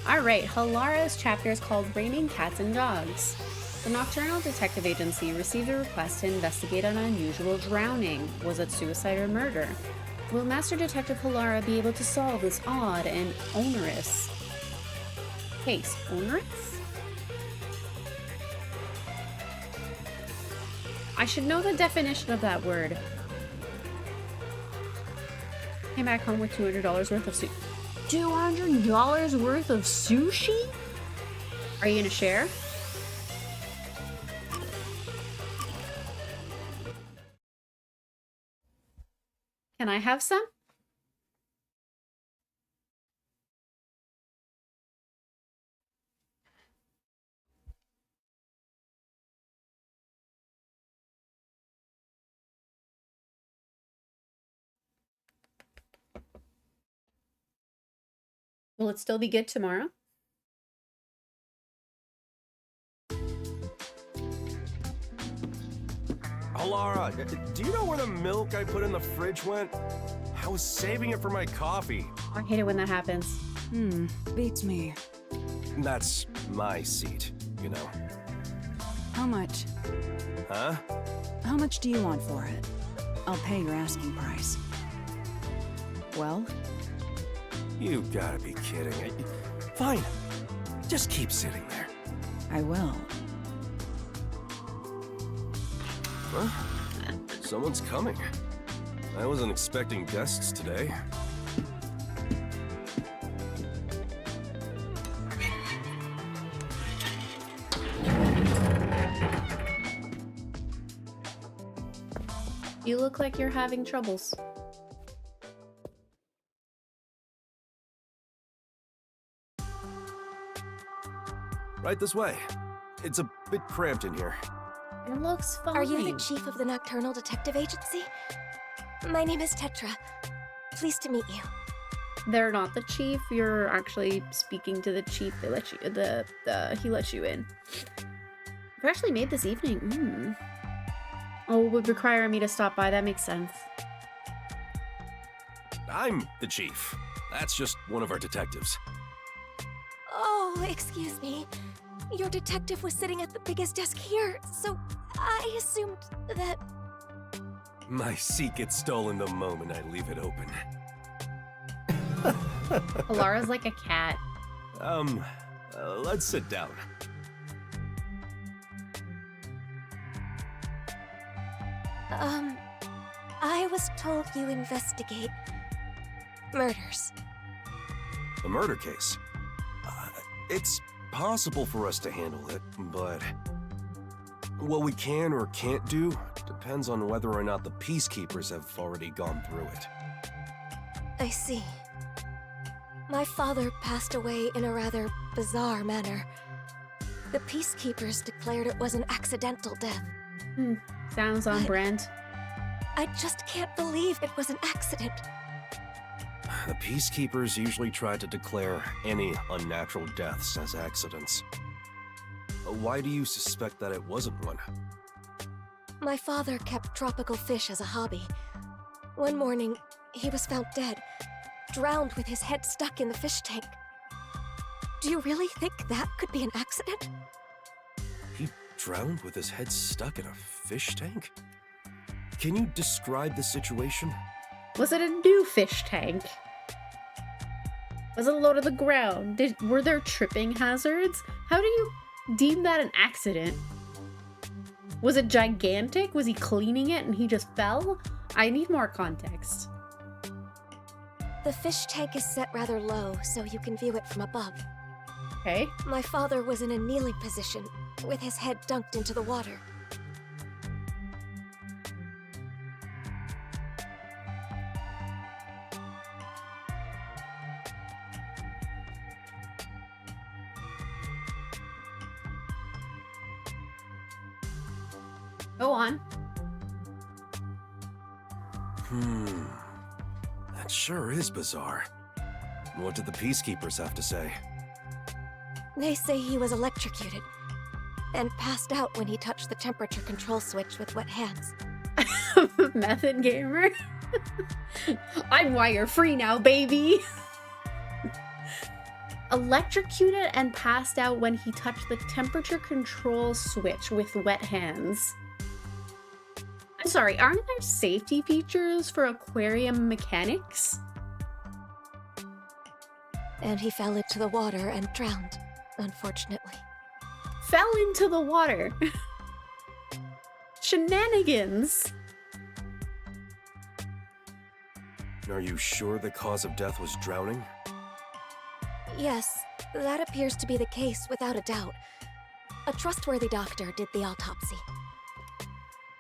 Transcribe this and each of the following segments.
Alright, Halara's chapter is called Raining Cats and Dogs. The Nocturnal Detective Agency received a request to investigate an unusual drowning. Was it suicide or murder? Will Master Detective Halara be able to solve this odd and onerous case? Onerous? I should know the definition of that word. Came back home with $200 worth of $200 worth of sushi? Are you gonna share? Can I have some? Will it still be good tomorrow? Halara, do you know where the milk I put in the fridge went? I was saving it for my coffee. I hate it when that happens. Beats me. That's my seat, you know. How much? Huh? How much do you want for it? I'll pay your asking price. Well? You gotta be kidding. Fine. Just keep sitting there. I will. Huh? Someone's coming. I wasn't expecting guests today. You look like you're having troubles. Right this way. It's a bit cramped in here. It looks fine. Are you the chief of the Nocturnal Detective Agency? My name is Tetra. Pleased to meet you. They're not the chief. You're actually speaking to the chief. They let you. He let you in. You're actually made this evening. Oh, it would require me to stop by. That makes sense. I'm the chief. That's just one of our detectives. Oh, excuse me. Your detective was sitting at the biggest desk here, so I assumed that... My seat gets stolen the moment I leave it open. Halara's like a cat. Let's sit down. I was told you investigate murders. A murder case. It's possible for us to handle it, but what we can or can't do depends on whether or not the peacekeepers have already gone through it. I see. My father passed away in a rather bizarre manner. The peacekeepers declared it was an accidental death. Sounds on brand. I just can't believe it was an accident. The peacekeepers usually try to declare any unnatural deaths as accidents. Why do you suspect that it wasn't one? My father kept tropical fish as a hobby. One morning, he was found dead, drowned with his head stuck in the fish tank. Do you really think that could be an accident? He drowned with his head stuck in a fish tank? Can you describe the situation? Was it a new fish tank? Was it low to the ground? Were there tripping hazards? How do you deem that an accident? Was it gigantic? Was he cleaning it and he just fell? I need more context. The fish tank is set rather low, so you can view it from above. Okay. My father was in a kneeling position, with his head dunked into the water. Go on. That sure is bizarre. What did the peacekeepers have to say? They say he was electrocuted, and passed out when he touched the temperature control switch with wet hands. Method gamer. I'm wire free now, baby. Electrocuted and passed out when he touched the temperature control switch with wet hands. I'm sorry, aren't there safety features for aquarium mechanics? And he fell into the water and drowned, unfortunately. Fell into the water. Shenanigans. Are you sure the cause of death was drowning? Yes, that appears to be the case without a doubt. A trustworthy doctor did the autopsy.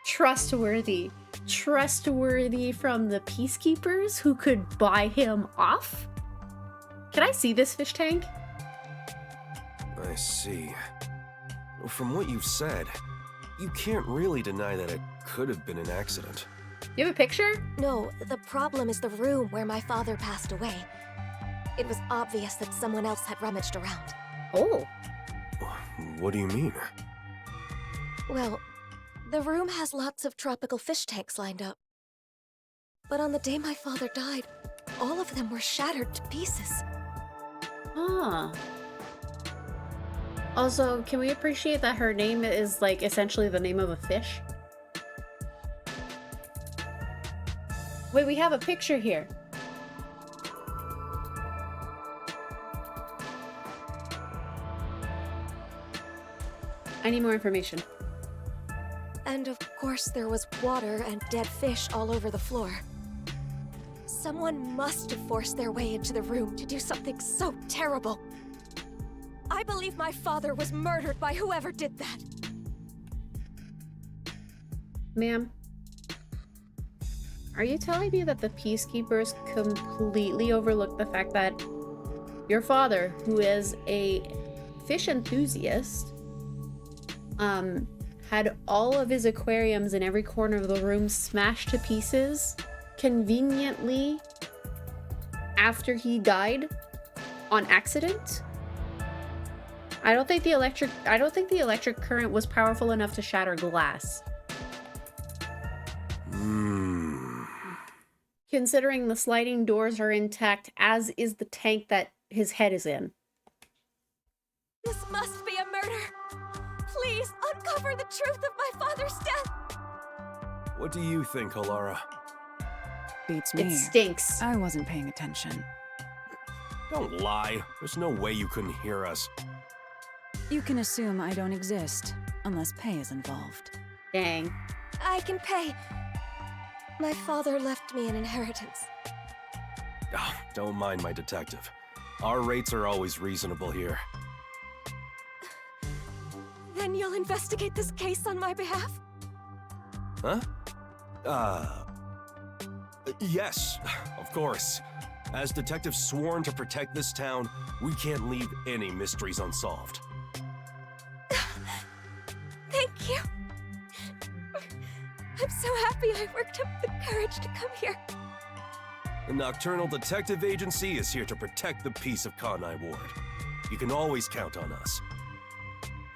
Trustworthy. Trustworthy from the peacekeepers who could buy him off? Can I see this fish tank? I see. From what you've said, you can't really deny that it could have been an accident. You have a picture? No, the problem is the room where my father passed away. It was obvious that someone else had rummaged around. Oh. What do you mean? Well, the room has lots of tropical fish tanks lined up. But on the day my father died, all of them were shattered to pieces. Huh. Also, can we appreciate that her name is, like, essentially the name of a fish? Wait, we have a picture here. I need more information. And of course there was water and dead fish all over the floor. Someone must have forced their way into the room to do something so terrible. I believe my father was murdered by whoever did that. Ma'am, are you telling me that the peacekeepers completely overlooked the fact that your father, who is a fish enthusiast, had all of his aquariums in every corner of the room smashed to pieces conveniently after he died on accident? I don't think the electric current was powerful enough to shatter glass. Considering the sliding doors are intact, as is the tank that his head is in. This must be a murder. Please uncover the truth of my father's death. What do you think, Halara? Beats me. It stinks. I wasn't paying attention. Don't lie. There's no way you couldn't hear us. You can assume I don't exist, unless pay is involved. Dang. I can pay. My father left me an inheritance. Oh, don't mind my detective. Our rates are always reasonable here. Then you'll investigate this case on my behalf? Huh? Yes, of course. As detectives sworn to protect this town, we can't leave any mysteries unsolved. Thank you. I'm so happy I worked up the courage to come here. The Nocturnal Detective Agency is here to protect the peace of Kanai Ward. You can always count on us.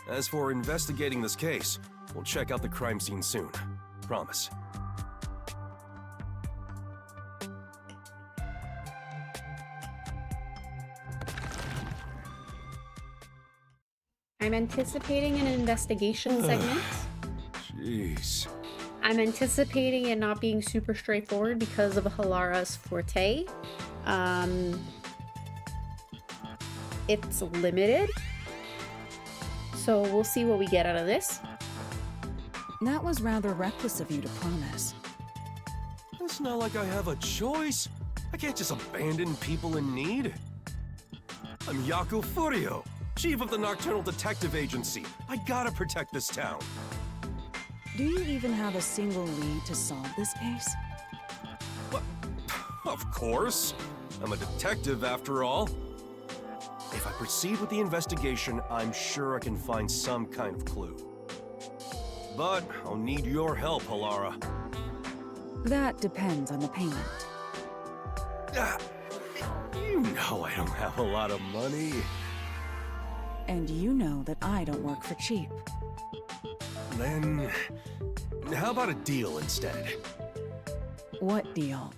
As for investigating this case, we'll check out the crime scene soon. Promise. I'm anticipating an investigation segment. Jeez. I'm anticipating it not being super straightforward because of Halara's forte. It's limited. So we'll see what we get out of this. That was rather reckless of you to promise. It's not like I have a choice. I can't just abandon people in need. I'm Yaku Furio, chief of the Nocturnal Detective Agency. I gotta protect this town. Do you even have a single lead to solve this case? What? Of course. I'm a detective after all. If I proceed with the investigation, I'm sure I can find some kind of clue. But I'll need your help, Halara. That depends on the payment. You know I don't have a lot of money. And you know that I don't work for cheap. Then, how about a deal instead? What deal?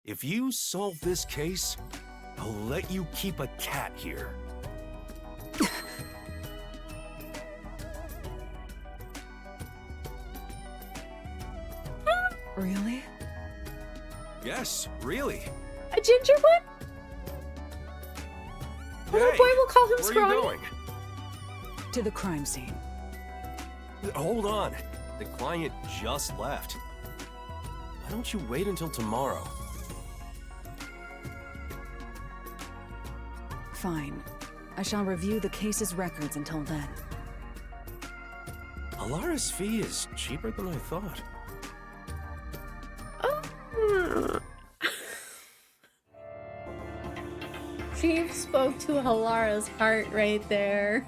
If you solve this case, I'll let you keep a cat here. Really? Yes, really. A ginger one? Little Hey, boy will call him where are Scrawny. you going? To the crime scene. Hold on. The client just left. Why don't you wait until tomorrow? Fine. I shall review the case's records until then. Halara's fee is cheaper than I thought. Oh. Chief spoke to Halara's heart right there.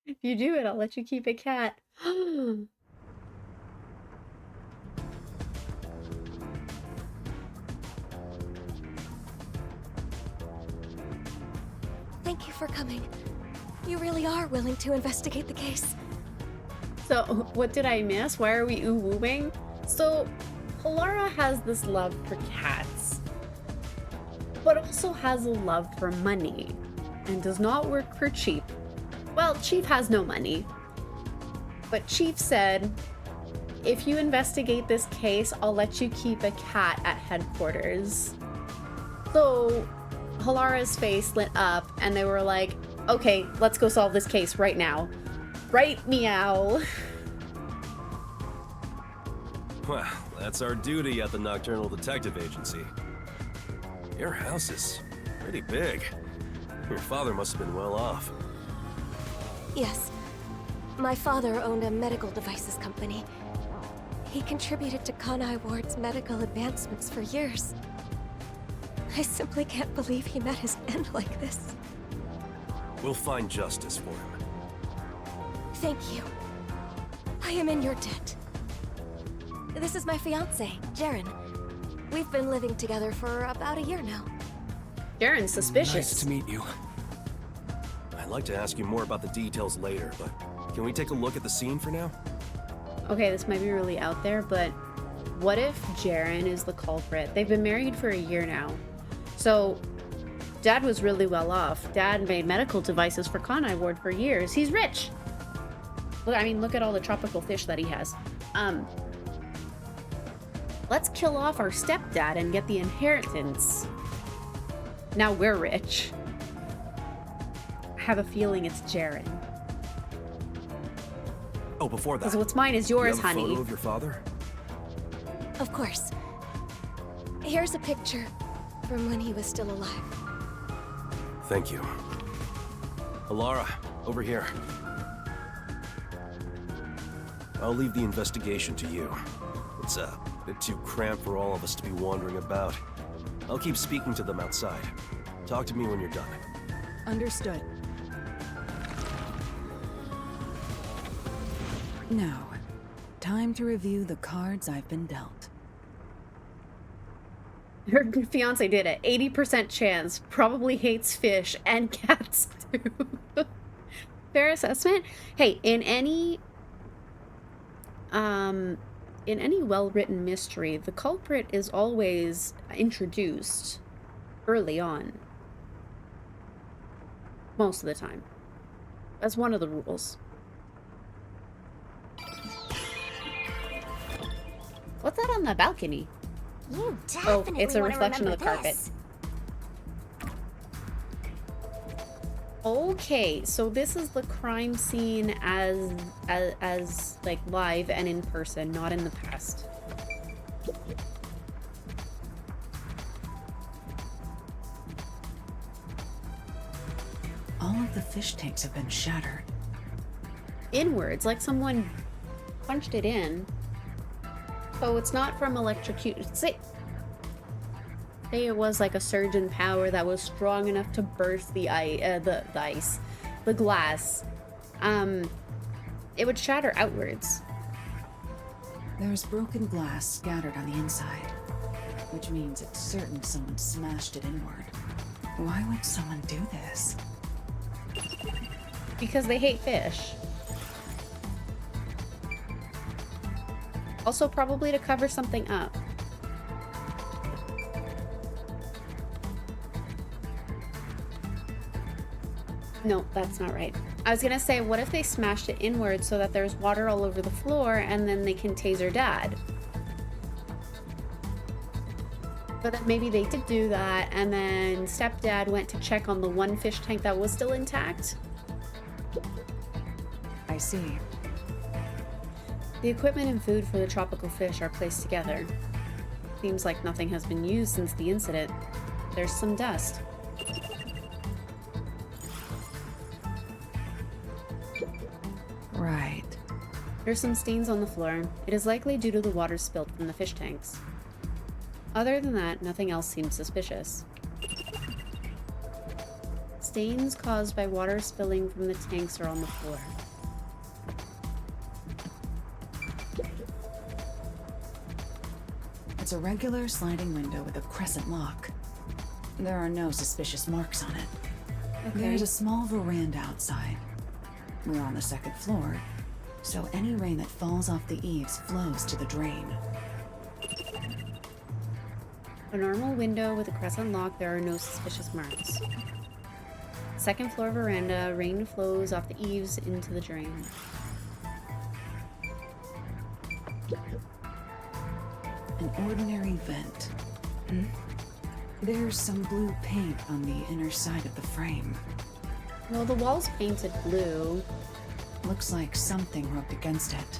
If you do it, I'll let you keep a cat. Thank you for coming. You really are willing to investigate the case. So, what did I miss? Why are we ooh-wooing? So, Halara has this love for cats, but also has a love for money, and does not work for Chief. Well, Chief has no money, but Chief said, if you investigate this case, I'll let you keep a cat at headquarters. So, Halara's face lit up, and they were like, okay, let's go solve this case right now. Right, meow. Well, that's our duty at the Nocturnal Detective Agency. Your house is pretty big. Your father must have been well off. Yes. My father owned a medical devices company. He contributed to Kanai Ward's medical advancements for years. I simply can't believe he met his end like this. We'll find justice for him. Thank you. I am in your debt. This is my fiancé, Jaren. We've been living together for about a year now. Jaren's suspicious. Nice to meet you. I'd like to ask you more about the details later, but can we take a look at the scene for now? Okay, this might be really out there, but what if Jaren is the culprit? They've been married for a year now. So, Dad was really well off. Dad made medical devices for Kanai Ward for years. He's rich. Look, I mean, look at all the tropical fish that he has. Let's kill off our stepdad and get the inheritance. Now we're rich. I have a feeling it's Jaren. Oh, before that, Because what's mine is yours, you have a honey. photo of your father? Of course. Here's a picture from when he was still alive. Thank you. Halara, over here. I'll leave the investigation to you. It's a bit too cramped for all of us to be wandering about. I'll keep speaking to them outside. Talk to me when you're done. Understood. Now, time to review the cards I've been dealt. Her fiance did it. 80% chance. Probably hates fish and cats too. Fair assessment. Hey, in any well-written mystery, the culprit is always introduced early on. Most of the time. That's one of the rules. What's that on the balcony? You Oh, definitely it's a wanna reflection of the remember carpet. this. Okay, so this is the crime scene as like live and in person, not in the past. All of the fish tanks have been shattered. Inwards, like someone punched it in. So it's not from electrocution. Say it was like a surge in power that was strong enough to burst the glass. It would shatter outwards. There's broken glass scattered on the inside, which means it's certain someone smashed it inward. Why would someone do this? Because they hate fish. Also, probably to cover something up. No, that's not right. I was gonna say, what if they smashed it inward so that there's water all over the floor and then they can taser Dad? But then maybe they did do that and then Stepdad went to check on the one fish tank that was still intact. I see. The equipment and food for the tropical fish are placed together. Seems like nothing has been used since the incident. There's some dust. Right. There's some stains on the floor. It is likely due to the water spilled from the fish tanks. Other than that, nothing else seems suspicious. Stains caused by water spilling from the tanks are on the floor. It's a regular sliding window with a crescent lock. There are no suspicious marks on it. Okay. There's a small veranda outside. We're on the second floor, so any rain that falls off the eaves flows to the drain. A normal window with a crescent lock, there are no suspicious marks. Second floor veranda, rain flows off the eaves into the drain. An ordinary vent. There's some blue paint on the inner side of the frame. Well, the wall's painted blue. Looks like something rubbed against it.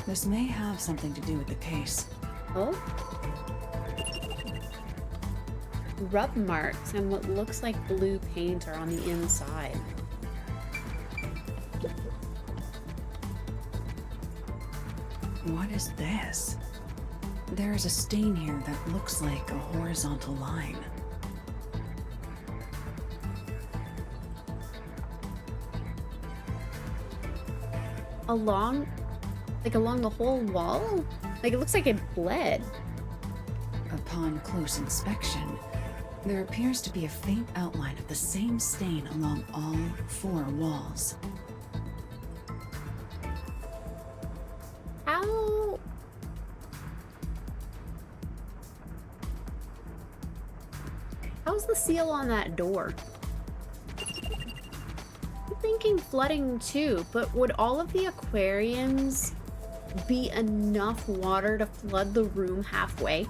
This may have something to do with the case. Oh? Rub marks and what looks like blue paint are on the inside. What is this? There's a stain here that looks like a horizontal line. Along the whole wall? Like, it looks like it bled. Upon close inspection, there appears to be a faint outline of the same stain along all 4 walls. How? How's the seal on that door? I'm thinking flooding too, but would all of the aquariums be enough water to flood the room halfway?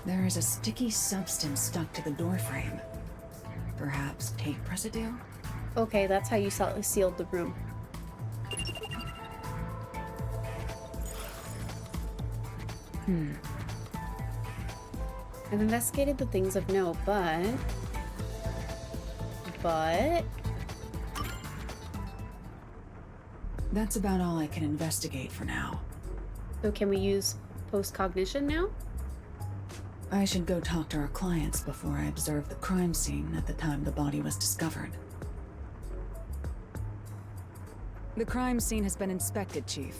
There is a sticky substance stuck to the doorframe. Perhaps tape residue? Okay, that's how you sealed the room. I've investigated the things of note, but... That's about all I can investigate for now. So can we use post-cognition now? I should go talk to our clients before I observe the crime scene at the time the body was discovered. The crime scene has been inspected, Chief.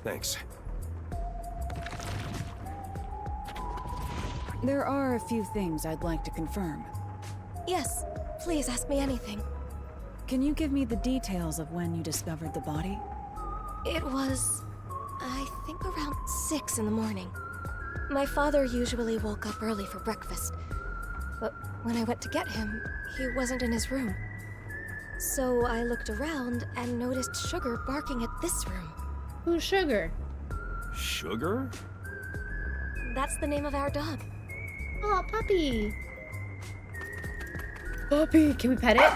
Thanks. There are a few things I'd like to confirm. Yes, please ask me anything. Can you give me the details of when you discovered the body? It was, I think, around 6 in the morning. My father usually woke up early for breakfast, but when I went to get him, he wasn't in his room. So I looked around and noticed Sugar barking at this room. Who's Sugar? Sugar? That's the name of our dog. Oh, puppy! Puppy, can we pet it?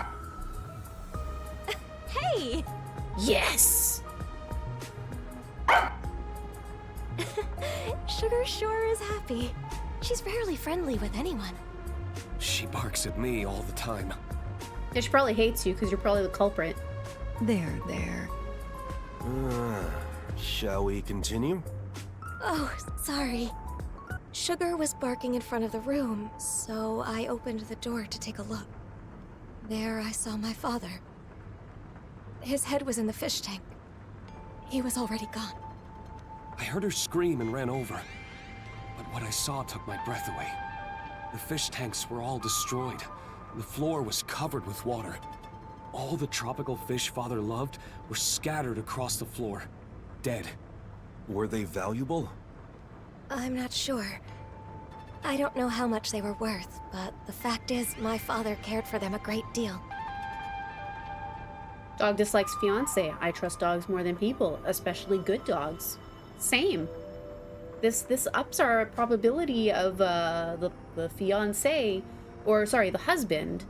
Hey! Yes! Sugar sure is happy. She's rarely friendly with anyone. She barks at me all the time. Yeah, she probably hates you because you're probably the culprit. There. Shall we continue? Oh, sorry. Sugar was barking in front of the room, so I opened the door to take a look. There I saw my father. His head was in the fish tank. He was already gone. I heard her scream and ran over. But what I saw took my breath away. The fish tanks were all destroyed. The floor was covered with water. All the tropical fish Father loved were scattered across the floor, dead. Were they valuable? I'm not sure. I don't know how much they were worth, but the fact is, my father cared for them a great deal. Dog dislikes fiance. I trust dogs more than people, especially good dogs. Same. This ups our probability of the fiance, or sorry, the husband.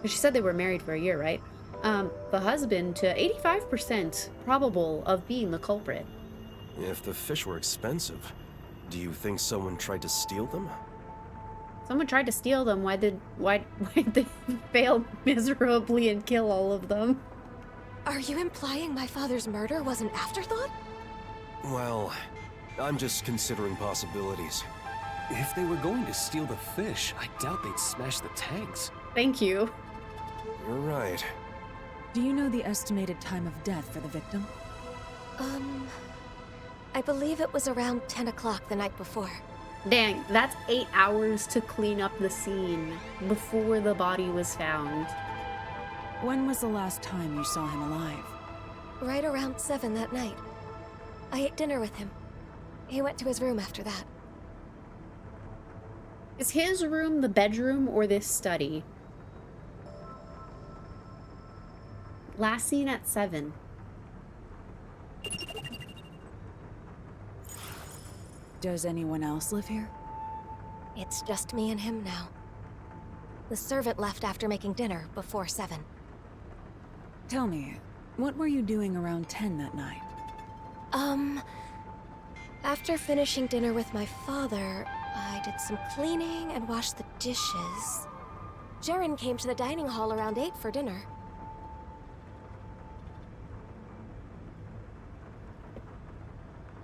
She said they were married for a year, right? The husband to 85% probable of being the culprit. If the fish were expensive, do you think someone tried to steal them? Someone tried to steal them. Why did they fail miserably and kill all of them? Are you implying my father's murder was an afterthought? Well, I'm just considering possibilities. If they were going to steal the fish, I doubt they'd smash the tanks. Thank you. You're right. Do you know the estimated time of death for the victim? I believe it was around 10 o'clock the night before. Dang, that's 8 hours to clean up the scene before the body was found. When was the last time you saw him alive? Right around 7 that night. I ate dinner with him. He went to his room after that. Is his room the bedroom or this study? Last seen at 7. Does anyone else live here? It's just me and him now. The servant left after making dinner before 7. Tell me, what were you doing around 10 that night? After finishing dinner with my father, I did some cleaning and washed the dishes. Jaren came to the dining hall around 8 for dinner.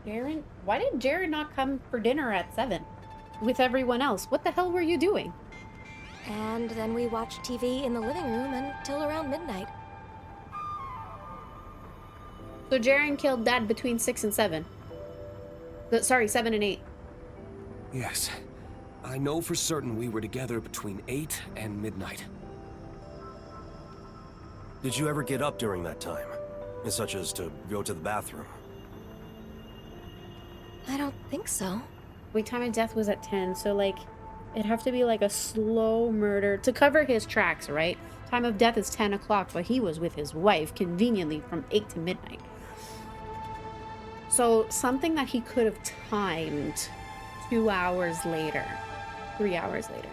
Jaren? Why did Jaren not come for dinner at 7? With everyone else? What the hell were you doing? And then we watched TV in the living room until around midnight. So Jaren killed Dad between 6 and 7. Sorry, 7 and 8. Yes. I know for certain we were together between 8 and midnight. Did you ever get up during that time? Such as to go to the bathroom? I don't think so. Wait, time of death was at 10, so like, it'd have to be like a slow murder to cover his tracks, right? Time of death is 10 o'clock, but he was with his wife conveniently from 8 to midnight. So something that he could have timed 2 hours later, 3 hours later.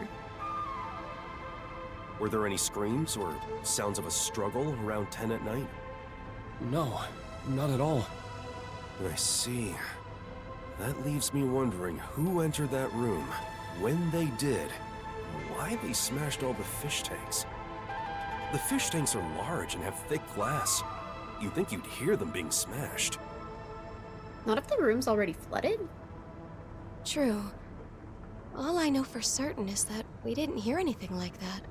Were there any screams or sounds of a struggle around 10 at night? No, not at all. I see. That leaves me wondering who entered that room, when they did, and why they smashed all the fish tanks. The fish tanks are large and have thick glass. You'd think you'd hear them being smashed. Not if the room's already flooded? True. All I know for certain is that we didn't hear anything like that.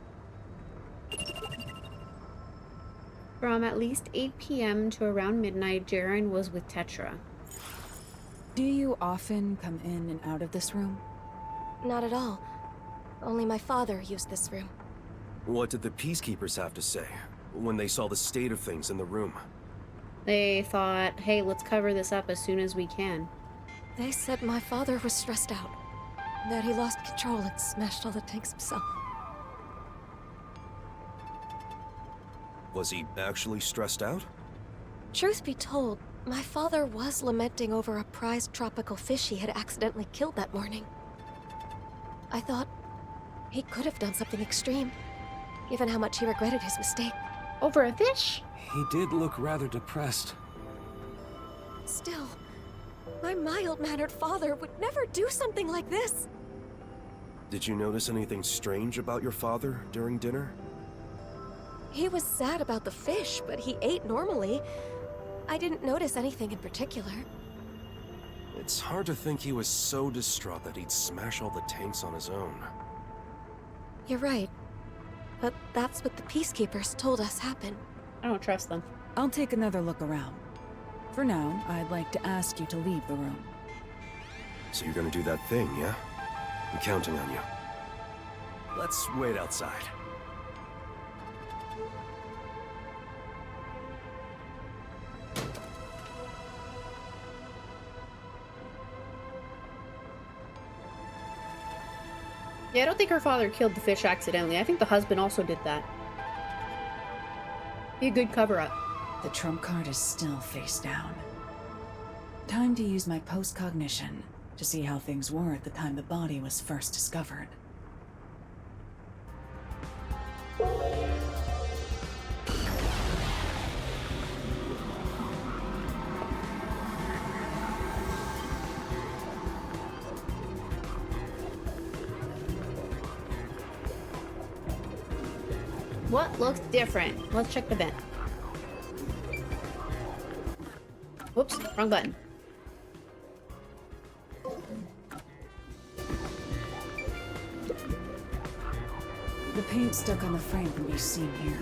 From at least 8 p.m. to around midnight, Jaren was with Tetra. Do you often come in and out of this room? Not at all. Only my father used this room. What did the peacekeepers have to say when they saw the state of things in the room? They thought, hey, let's cover this up as soon as we can. They said my father was stressed out. That he lost control and smashed all the tanks himself. Was he actually stressed out? Truth be told, my father was lamenting over a prized tropical fish he had accidentally killed that morning. I thought he could have done something extreme, given how much he regretted his mistake. Over a fish? He did look rather depressed. Still, my mild-mannered father would never do something like this. Did you notice anything strange about your father during dinner? He was sad about the fish, but he ate normally. I didn't notice anything in particular. It's hard to think he was so distraught that he'd smash all the tanks on his own. You're right. But that's what the Peacekeepers told us happened. I don't trust them. I'll take another look around. For now, I'd like to ask you to leave the room. So you're gonna do that thing, yeah? I'm counting on you. Let's wait outside. Yeah, I don't think her father killed the fish accidentally. I think the husband also did that. Be a good cover-up. The trump card is still face down. Time to use my post-cognition to see how things were at the time the body was first discovered. What looks different? Let's check the vent. Whoops, wrong button. The paint stuck on the frame can be seen here.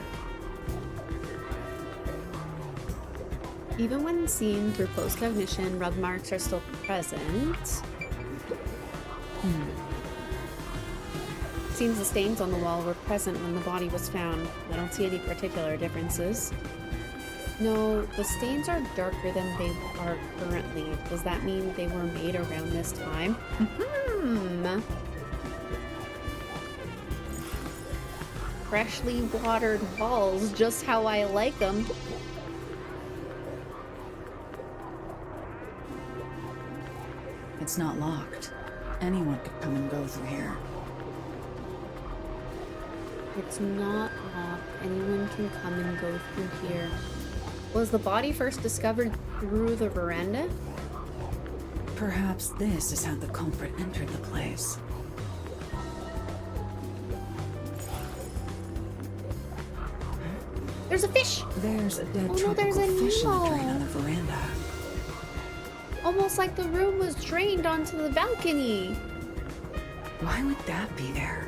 Even when seen through post-cognition, rub marks are still present. Seems the stains on the wall were present when the body was found. I don't see any particular differences. No, the stains are darker than they are currently. Does that mean they were made around this time? Freshly watered walls, just how I like them. It's not locked. Anyone could come and go through here. It's not locked. Anyone can come and go through here. Was the body first discovered through the veranda? Perhaps this is how the culprit entered the place. There's a fish! There's a dead Oh no, tropical there's a fish in the drain Nemo. on the veranda. Almost like the room was drained onto the balcony. Why would that be there?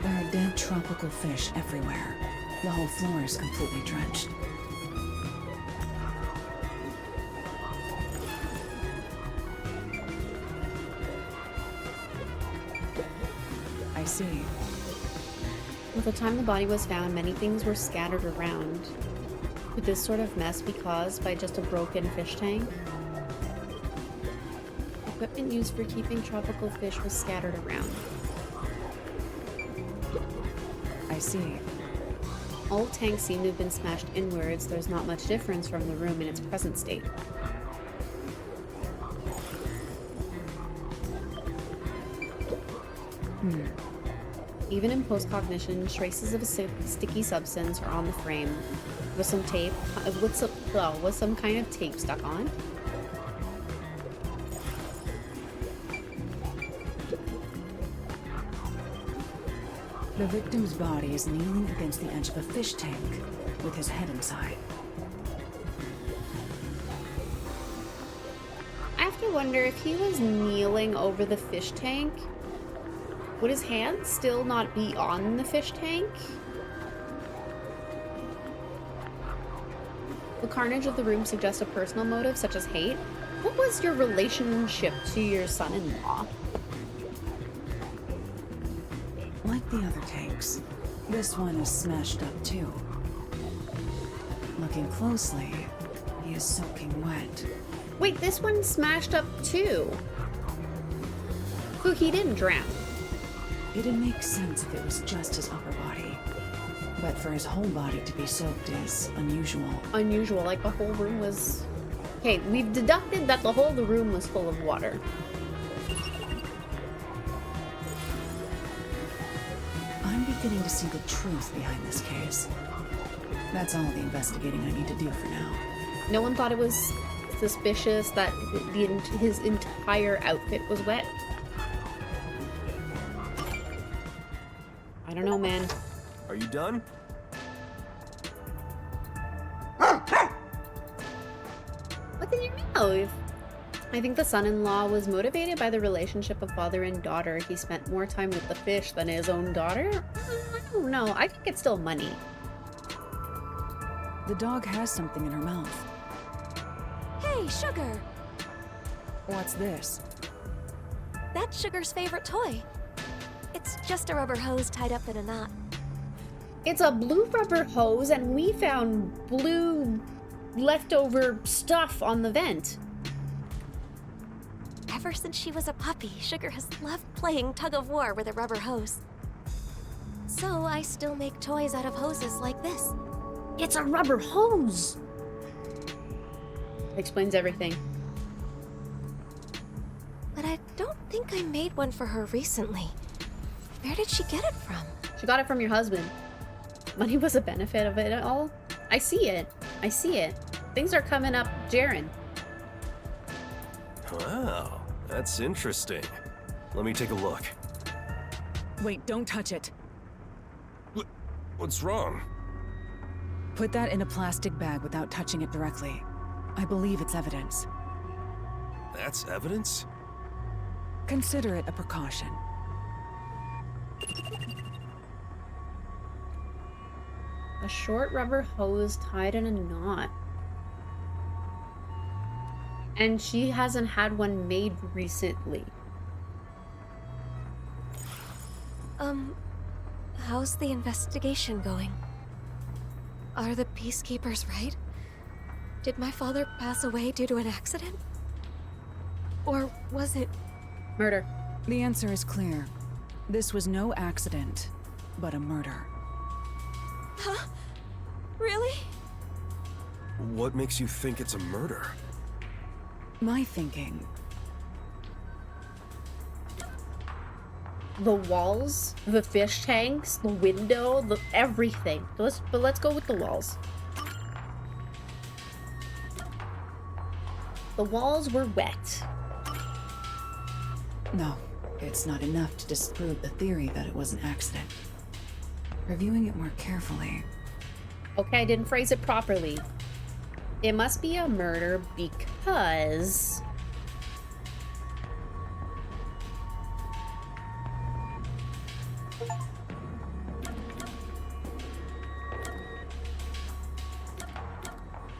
There are dead tropical fish everywhere. The whole floor is completely drenched. I see. At the time the body was found, many things were scattered around. Could this sort of mess be caused by just a broken fish tank? Equipment used for keeping tropical fish was scattered around. I see. All tanks seem to have been smashed inwards. There's not much difference from the room in its present state. Even in post-cognition, traces of a sticky substance are on the frame, with some tape, with some kind of tape stuck on. The victim's body is kneeling against the edge of a fish tank, with his head inside. I have to wonder if he was kneeling over the fish tank, would his hand still not be on the fish tank? The carnage of the room suggests a personal motive, such as hate. What was your relationship to your son-in-law? Like the other tanks, this one is smashed up too. Looking closely, he is soaking wet. Wait, this one smashed up too. So he didn't drown. It'd make sense if it was just his upper body. But for his whole body to be soaked is unusual. Unusual, like the whole room was... Okay, we've deducted that the room was full of water. I'm beginning to see the truth behind this case. That's all the investigating I need to do for now. No one thought it was suspicious that his entire outfit was wet. I don't know, man. Are you done? What's in your mouth? I think the son-in-law was motivated by the relationship of father and daughter. He spent more time with the fish than his own daughter? I don't know. I think it's still money. The dog has something in her mouth. Hey, Sugar! What's this? That's Sugar's favorite toy. It's just a rubber hose tied up in a knot. It's a blue rubber hose, and we found blue leftover stuff on the vent. Ever since she was a puppy, Sugar has loved playing tug-of-war with a rubber hose. So I still make toys out of hoses like this. It's a rubber hose! Explains everything. But I don't think I made one for her recently. Where did she get it from? She got it from your husband. Money was a benefit of it all. I see it. I see it. Things are coming up, Jaren. Wow, that's interesting. Let me take a look. Wait, don't touch it. What's wrong? Put that in a plastic bag without touching it directly. I believe it's evidence. That's evidence? Consider it a precaution. A short rubber hose tied in a knot. And she hasn't had one made recently. How's the investigation going? Are the peacekeepers right? Did my father pass away due to an accident? Or was it... Murder. The answer is clear. This was no accident, but a murder. Huh? Really? What makes you think it's a murder? My thinking. The walls, the fish tanks, the window, the everything. But let's go with the walls. The walls were wet. No, it's not enough to disprove the theory that it was an accident. Reviewing it more carefully. Okay, I didn't phrase it properly. It must be a murder because...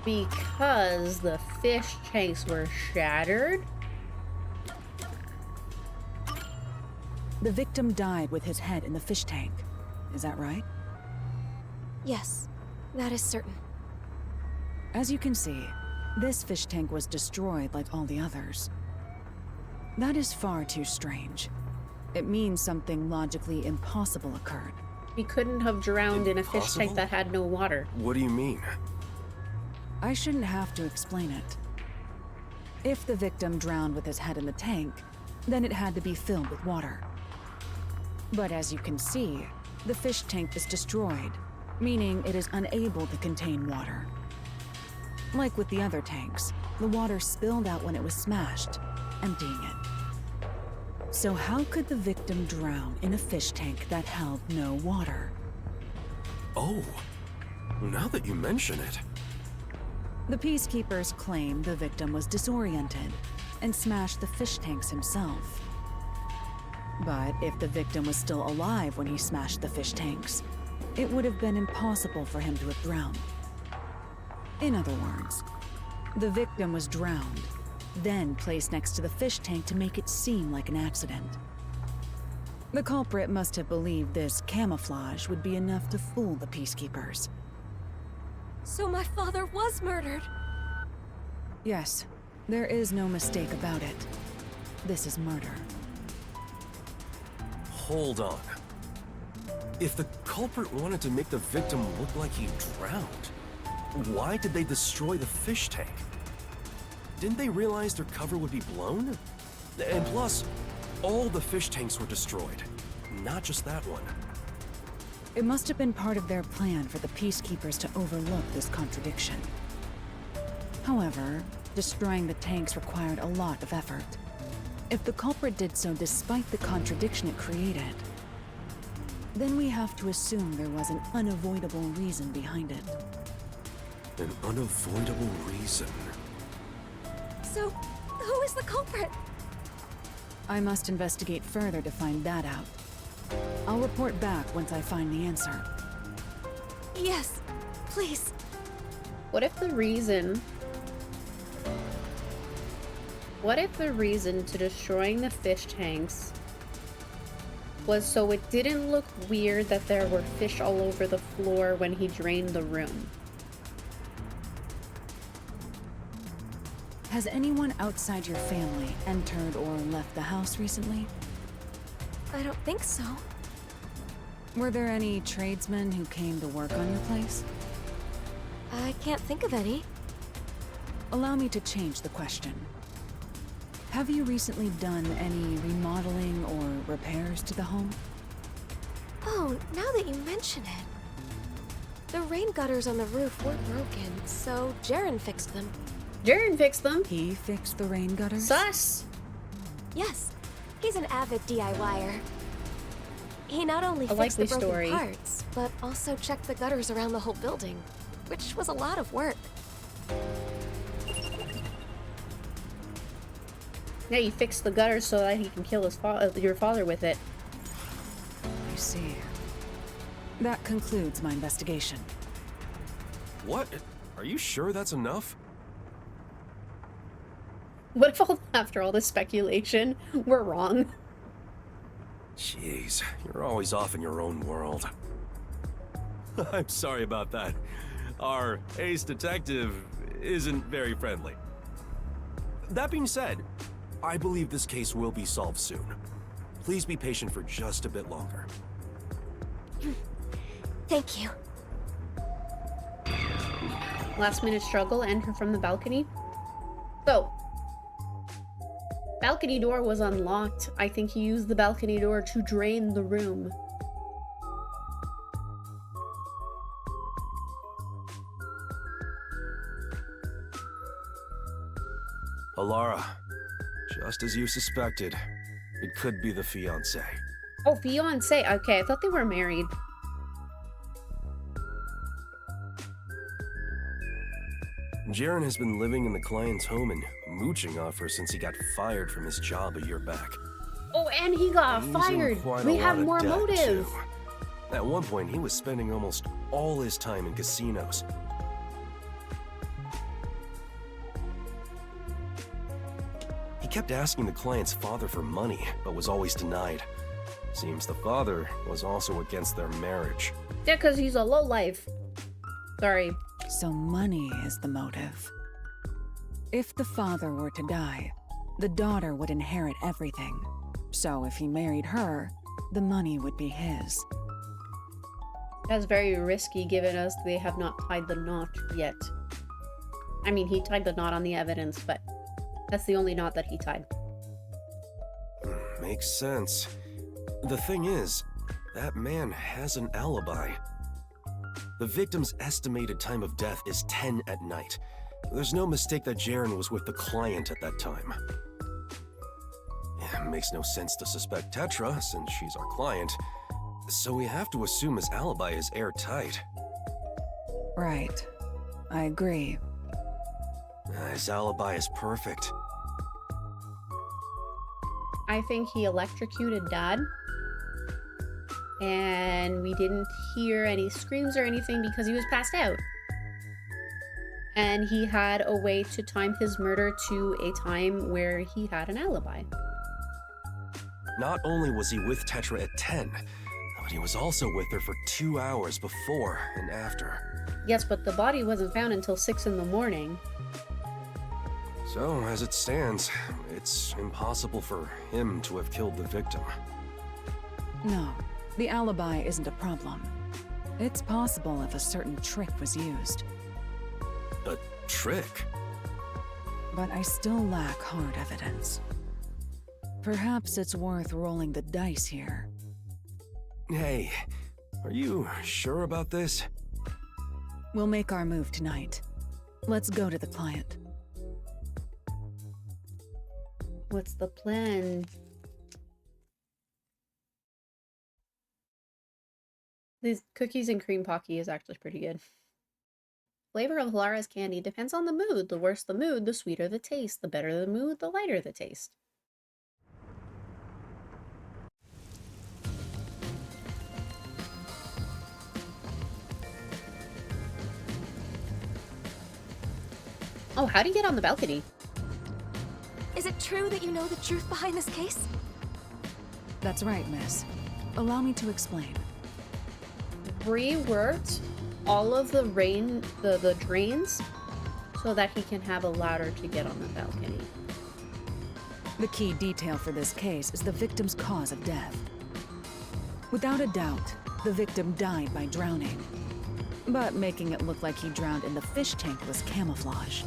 Because the fish tanks were shattered? The victim died with his head in the fish tank. Is that right? Yes, that is certain. As you can see, this fish tank was destroyed like all the others. That is far too strange. It means something logically impossible occurred. He couldn't have drowned in a fish Impossible? tank that had no water. What do you mean? I shouldn't have to explain it. If the victim drowned with his head in the tank, then it had to be filled with water. But as you can see, the fish tank is destroyed, meaning it is unable to contain water. Like with the other tanks, the water spilled out when it was smashed, emptying it. So how could the victim drown in a fish tank that held no water? Oh, now that you mention it. The peacekeepers claim the victim was disoriented and smashed the fish tanks himself. But if the victim was still alive when he smashed the fish tanks, it would have been impossible for him to have drowned. In other words, the victim was drowned, then placed next to the fish tank to make it seem like an accident. The culprit must have believed this camouflage would be enough to fool the peacekeepers. So my father was murdered. Yes, there is no mistake about it. This is murder. Hold on. If the culprit wanted to make the victim look like he drowned, why did they destroy the fish tank? Didn't they realize their cover would be blown? And plus, all the fish tanks were destroyed, not just that one. It must have been part of their plan for the peacekeepers to overlook this contradiction. However, destroying the tanks required a lot of effort. If the culprit did so despite the contradiction it created, then we have to assume there was an unavoidable reason behind it. An unavoidable reason. So, who is the culprit? I must investigate further to find that out. I'll report back once I find the answer. Yes, please. What if the reason to destroying the fish tanks was so it didn't look weird that there were fish all over the floor when he drained the room? Has anyone outside your family entered or left the house recently? I don't think so. Were there any tradesmen who came to work on your place? I can't think of any. Allow me to change the question. Have you recently done any remodeling or repairs to the home? Oh, now that you mention it. The rain gutters on the roof were broken, so Jaren fixed them. Jaren fixed them. He fixed the rain gutters? Sus! Yes, he's an avid DIYer. He not only A fixed the likely broken story. parts, but also checked the gutters around the whole building, which was a lot of work. Yeah, he fixed the gutters so that he can kill your father with it. I see. That concludes my investigation. What? Are you sure that's enough? What if after all this speculation, we're wrong? Jeez, you're always off in your own world. I'm sorry about that. Our ace detective isn't very friendly. That being said, I believe this case will be solved soon. Please be patient for just a bit longer. Thank you. Last minute struggle, enter from the balcony. So, balcony door was unlocked. I think he used the balcony door to drain the room. Halara, just as you suspected, it could be the fiancé. Oh, fiance. Okay, I thought they were married. Jaren has been living in the client's home and mooching off her since he got fired from his job a year back. Oh, and he got He's in fired. quite We a have lot of more debt, motive. too. At one point, he was spending almost all his time in casinos. He kept asking the client's father for money, but was always denied. Seems the father was also against their marriage. Yeah, because he's a lowlife. Sorry. So money is the motive. If the father were to die, the daughter would inherit everything. So if he married her, the money would be his. That's very risky given us they have not tied the knot yet. I mean, he tied the knot on the evidence, but that's the only knot that he tied. Makes sense. The thing is, that man has an alibi. The victim's estimated time of death is 10 at night. There's no mistake that Jaren was with the client at that time. It makes no sense to suspect Tetra, since she's our client, so we have to assume his alibi is airtight. Right. I agree. His alibi is perfect. I think he electrocuted Dad. And we didn't hear any screams or anything because he was passed out. And he had a way to time his murder to a time where he had an alibi. Not only was he with Tetra at 10, but he was also with her for 2 hours before and after. Yes, but the body wasn't found until 6 in the morning. So, as it stands, it's impossible for him to have killed the victim. No, the alibi isn't a problem. It's possible if a certain trick was used. A trick? But I still lack hard evidence. Perhaps it's worth rolling the dice here. Hey, are you sure about this? We'll make our move tonight. Let's go to the client. What's the plan? These cookies and cream pocky is actually pretty good. Flavor of Halara's candy depends on the mood. The worse the mood, the sweeter the taste. The better the mood, the lighter the taste. Oh, how'd he get on the balcony? Is it true that you know the truth behind this case? That's right, miss. Allow me to explain. Reworked all of the the drains so that he can have a ladder to get on the balcony. The key detail for this case is the victim's cause of death. Without a doubt, the victim died by drowning. But making it look like he drowned in the fish tank was camouflage.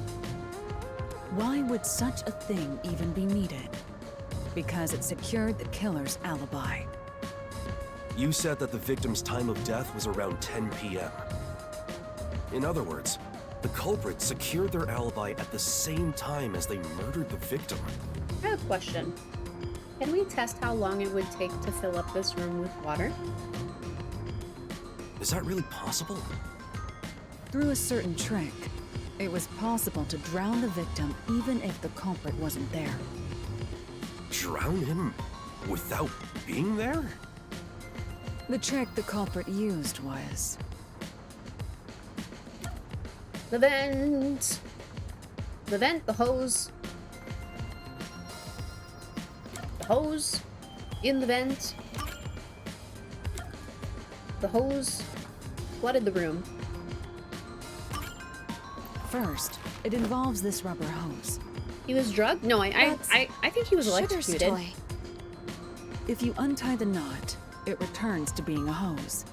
Why would such a thing even be needed? Because it secured the killer's alibi. You said that the victim's time of death was around 10 p.m. In other words, the culprit secured their alibi at the same time as they murdered the victim. I have a question. Can we test how long it would take to fill up this room with water? Is that really possible? Through a certain trick, it was possible to drown the victim even if the culprit wasn't there. Drown him without being there? The trick the culprit used was... The vent! The vent, the hose. The hose in the vent. The hose flooded the room. First, it involves this rubber hose. He was drugged? No, I think he was Sugar's electrocuted. toy. If you untie the knot, it returns to being a hose.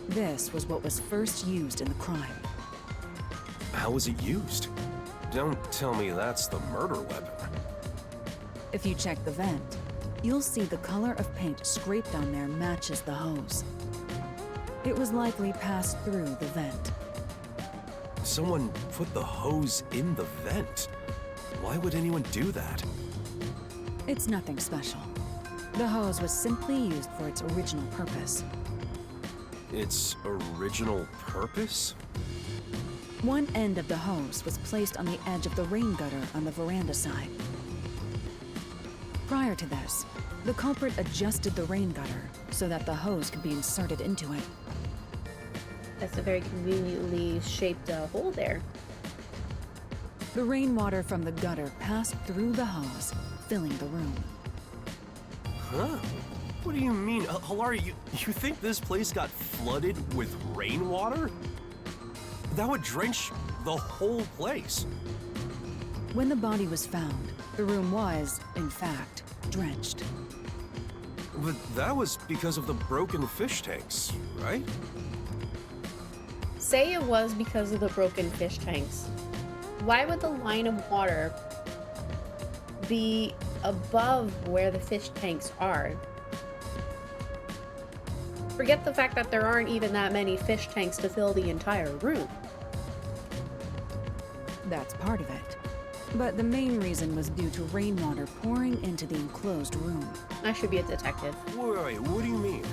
This was what was first used in the crime. How was it used? Don't tell me that's the murder weapon. If you check the vent, you'll see the color of paint scraped on there matches the hose. It was likely passed through the vent. Someone put the hose in the vent. Why would anyone do that? It's nothing special. The hose was simply used for its original purpose. Its original purpose? One end of the hose was placed on the edge of the rain gutter on the veranda side. Prior to this, the culprit adjusted the rain gutter so that the hose could be inserted into it. That's a very conveniently shaped hole there. The rainwater from the gutter passed through the hose, filling the room. Huh? What do you mean? Halara, you think this place got flooded with rainwater? That would drench the whole place. When the body was found, the room was, in fact, drenched. But that was because of the broken fish tanks, right? Say it was because of the broken fish tanks. Why would the line of water be above where the fish tanks are? Forget the fact that there aren't even that many fish tanks to fill the entire room. That's part of it. But the main reason was due to rainwater pouring into the enclosed room. I should be a detective. Wait, what do you mean?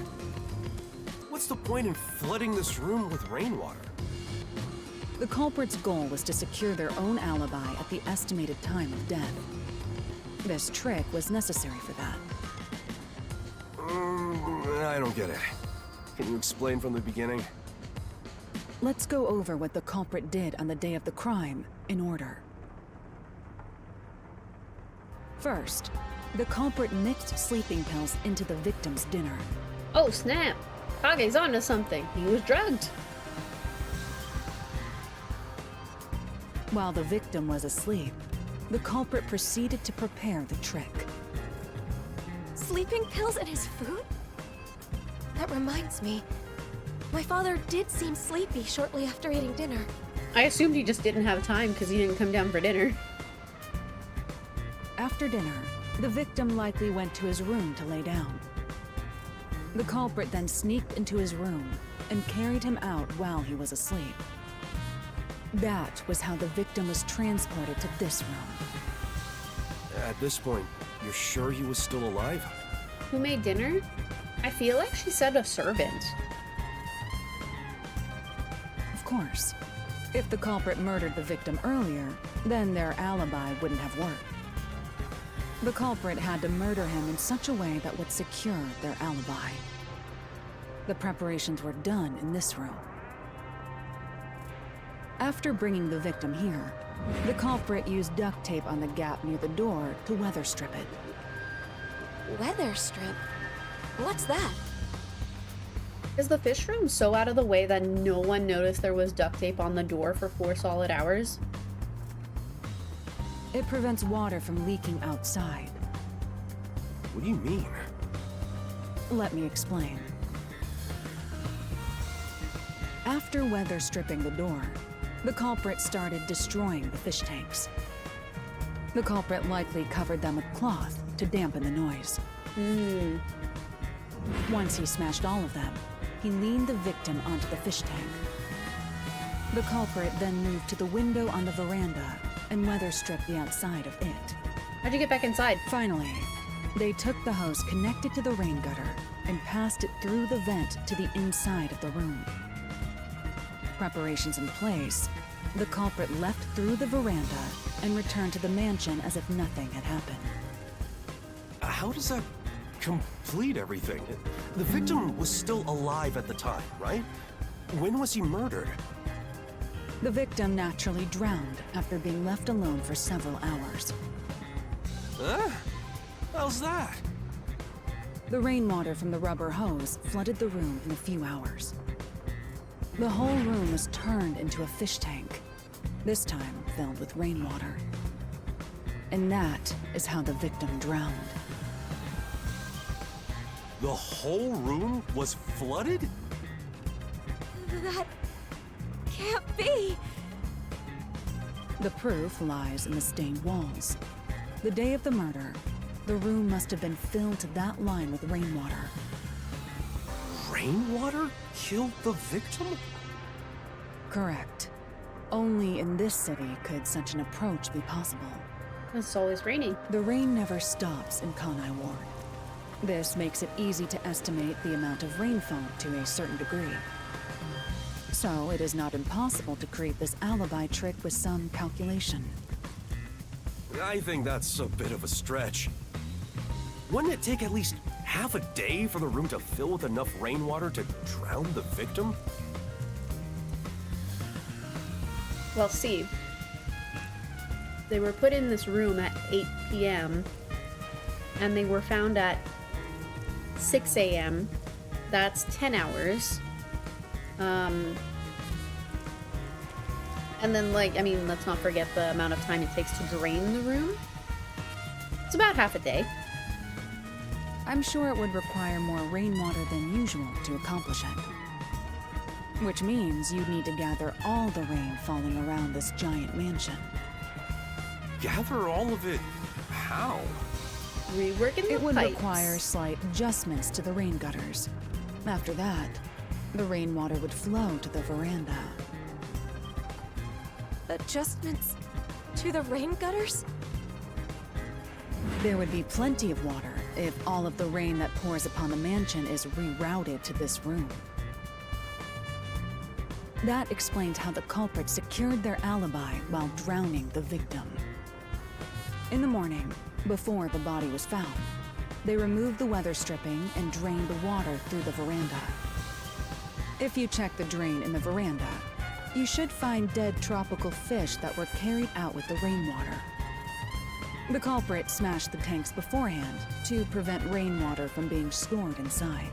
What's the point in flooding this room with rainwater? The culprit's goal was to secure their own alibi at the estimated time of death. This trick was necessary for that. I don't get it. Can you explain from the beginning? Let's go over what the culprit did on the day of the crime, in order. First, the culprit mixed sleeping pills into the victim's dinner. Oh snap! Kage's onto something. He was drugged. While the victim was asleep, the culprit proceeded to prepare the trick. Sleeping pills in his food? That reminds me. My father did seem sleepy shortly after eating dinner. I assumed he just didn't have time because he didn't come down for dinner. After dinner, the victim likely went to his room to lay down. The culprit then sneaked into his room and carried him out while he was asleep. That was how the victim was transported to this room. At this point, you're sure he was still alive? Who made dinner? I feel like she said a servant. course. If the culprit murdered the victim earlier, then their alibi wouldn't have worked. The culprit had to murder him in such a way that would secure their alibi. The preparations were done in this room. After bringing the victim here, the culprit used duct tape on the gap near the door to weather strip it. Weather strip? What's that? Is the fish room so out of the way that no one noticed there was duct tape on the door for 4 solid hours? It prevents water from leaking outside. What do you mean? Let me explain. After weather stripping the door, the culprit started destroying the fish tanks. The culprit likely covered them with cloth to dampen the noise. Once he smashed all of them, he leaned the victim onto the fish tank. The culprit then moved to the window on the veranda and weather stripped the outside of it. How'd you get back inside? Finally, they took the hose connected to the rain gutter and passed it through the vent to the inside of the room. Preparations in place, the culprit left through the veranda and returned to the mansion as if nothing had happened. How does that complete everything? The victim was still alive at the time, right? When was he murdered? The victim naturally drowned after being left alone for several hours. Huh? How's that? The rainwater from the rubber hose flooded the room in a few hours. The whole room was turned into a fish tank, this time filled with rainwater. And that is how the victim drowned. The whole room was flooded? That can't be. The proof lies in the stained walls. The day of the murder, the room must have been filled to that line with rainwater. Rainwater killed the victim? Correct. Only in this city could such an approach be possible. It's always raining. The rain never stops in Kanai Ward. This makes it easy to estimate the amount of rainfall to a certain degree. So it is not impossible to create this alibi trick with some calculation. I think that's a bit of a stretch. Wouldn't it take at least half a day for the room to fill with enough rainwater to drown the victim? Well, see, they were put in this room at 8 p.m. and they were found at 6 a.m. That's 10 hours. And then, let's not forget the amount of time it takes to drain the room. It's about half a day. I'm sure it would require more rainwater than usual to accomplish it. Which means you'd need to gather all the rain falling around this giant mansion. Gather all of it? How? Reworking the It would pipes. require slight adjustments to the rain gutters. After that, the rainwater would flow to the veranda. Adjustments to the rain gutters? There would be plenty of water if all of the rain that pours upon the mansion is rerouted to this room. That explains how the culprit secured their alibi while drowning the victim. In the morning, before the body was found, they removed the weather stripping and drained the water through the veranda. If you check the drain in the veranda, you should find dead tropical fish that were carried out with the rainwater. The culprit smashed the tanks beforehand to prevent rainwater from being stored inside.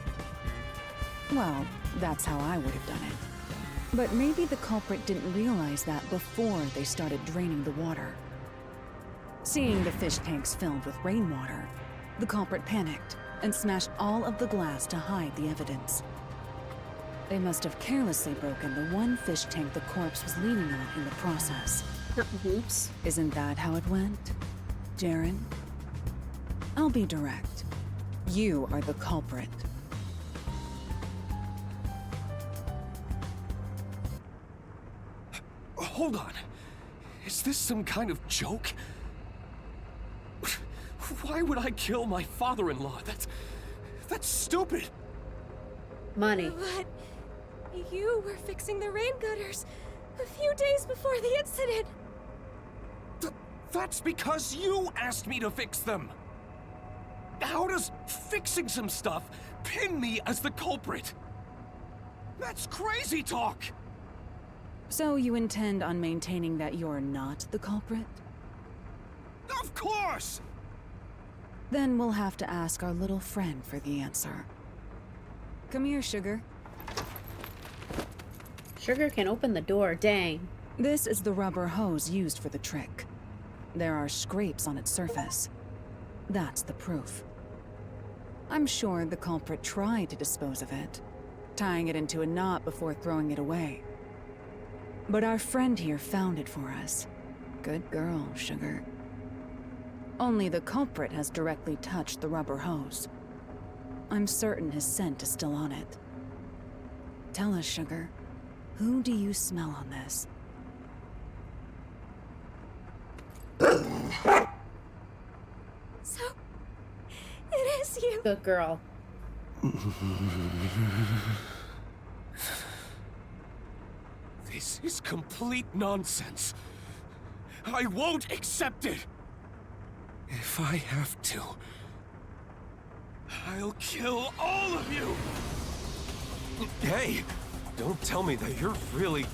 Well, that's how I would have done it. But maybe the culprit didn't realize that before they started draining the water. Seeing the fish tanks filled with rainwater, the culprit panicked and smashed all of the glass to hide the evidence. They must have carelessly broken the one fish tank the corpse was leaning on in the process. Oops. Isn't that how it went, Jaren? I'll be direct. You are the culprit. Hold on. Is this some kind of joke? Why would I kill my father-in-law? That's stupid. Money. But You were fixing the rain gutters a few days before the incident. That's because you asked me to fix them! How does fixing some stuff pin me as the culprit? That's crazy talk! So you intend on maintaining that you're not the culprit? Of course! Then we'll have to ask our little friend for the answer. Come here, Sugar. Sugar can open the door, dang. This is the rubber hose used for the trick. There are scrapes on its surface. That's the proof. I'm sure the culprit tried to dispose of it, tying it into a knot before throwing it away. But our friend here found it for us. Good girl, Sugar. Only the culprit has directly touched the rubber hose. I'm certain his scent is still on it. Tell us, Sugar, who do you smell on this? So, it is you. Good girl. This is complete nonsense. I won't accept it! If I have to, I'll kill all of you! Hey, don't tell me that you're really...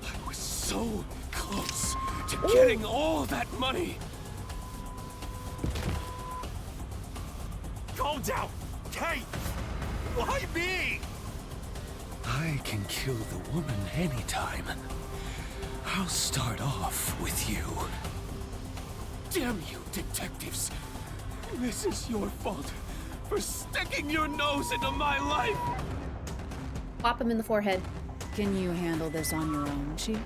I was so close to getting all that money! Calm down! Hey! Why me? I can kill the woman anytime. I'll start off with you. Damn you, detectives! This is your fault for sticking your nose into my life! Pop him in the forehead. Can you handle this on your own, Chief?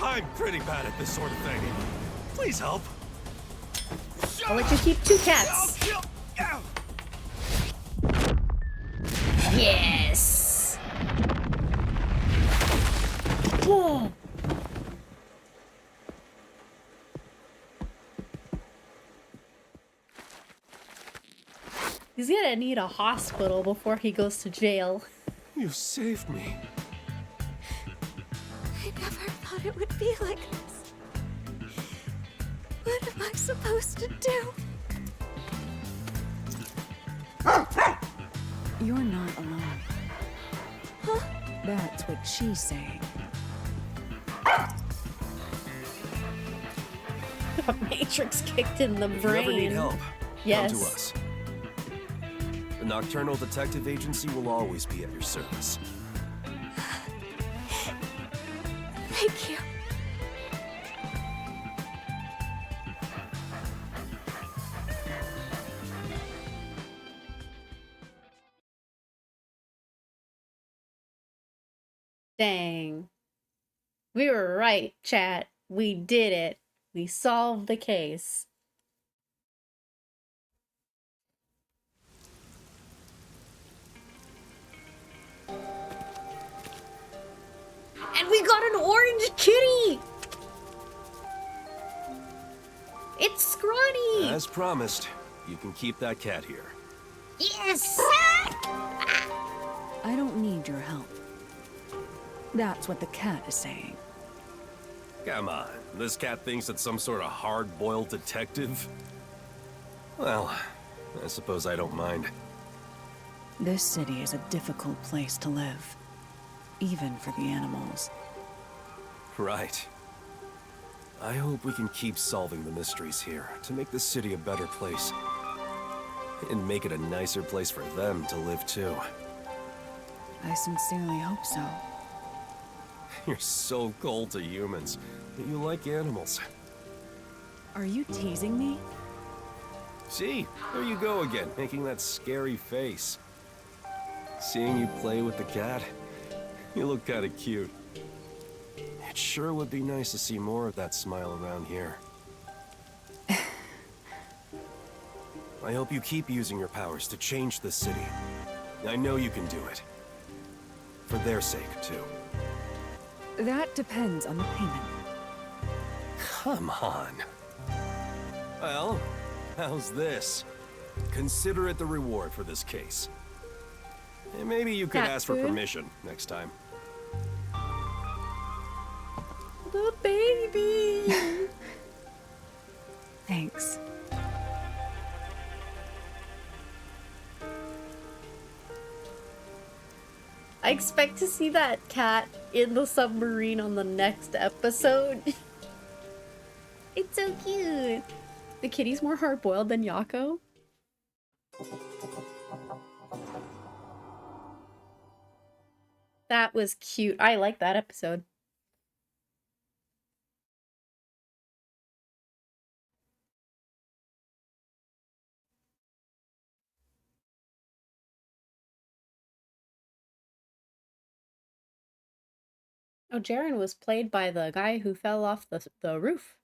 I'm pretty bad at this sort of thing. Please help. I'll let you keep 2 cats. Yes! Whoa! He's gonna need a hospital before he goes to jail. You saved me. I never thought it would be like this. What am I supposed to do? You're not alone. Huh? That's what she's saying. A matrix kicked in the If you brain. ever need help, Yes. come to us. The Nocturnal Detective Agency will always be at your service. Thank you. Dang. We were right, chat. We did it. We solved the case. And we got an orange kitty! It's Scrawny! As promised, you can keep that cat here. Yes! I don't need your help. That's what the cat is saying. Come on, this cat thinks it's some sort of hard-boiled detective? Well, I suppose I don't mind. This city is a difficult place to live, even for the animals. Right. I hope we can keep solving the mysteries here to make this city a better place. And make it a nicer place for them to live too. I sincerely hope so. You're so cold to humans, but you like animals. Are you teasing me? See, there you go again, making that scary face. Seeing you play with the cat, you look kinda cute. It sure would be nice to see more of that smile around here. I hope you keep using your powers to change this city. I know you can do it. For their sake, too. That depends on the payment. Come on. Well, how's this? Consider it the reward for this case. And maybe you could Cat ask for food? permission next time. The baby! Thanks. I expect to see that cat in the submarine on the next episode. It's so cute. The kitty's more hard-boiled than Yako. That was cute. I like that episode. Oh, Jaren was played by the guy who fell off the roof.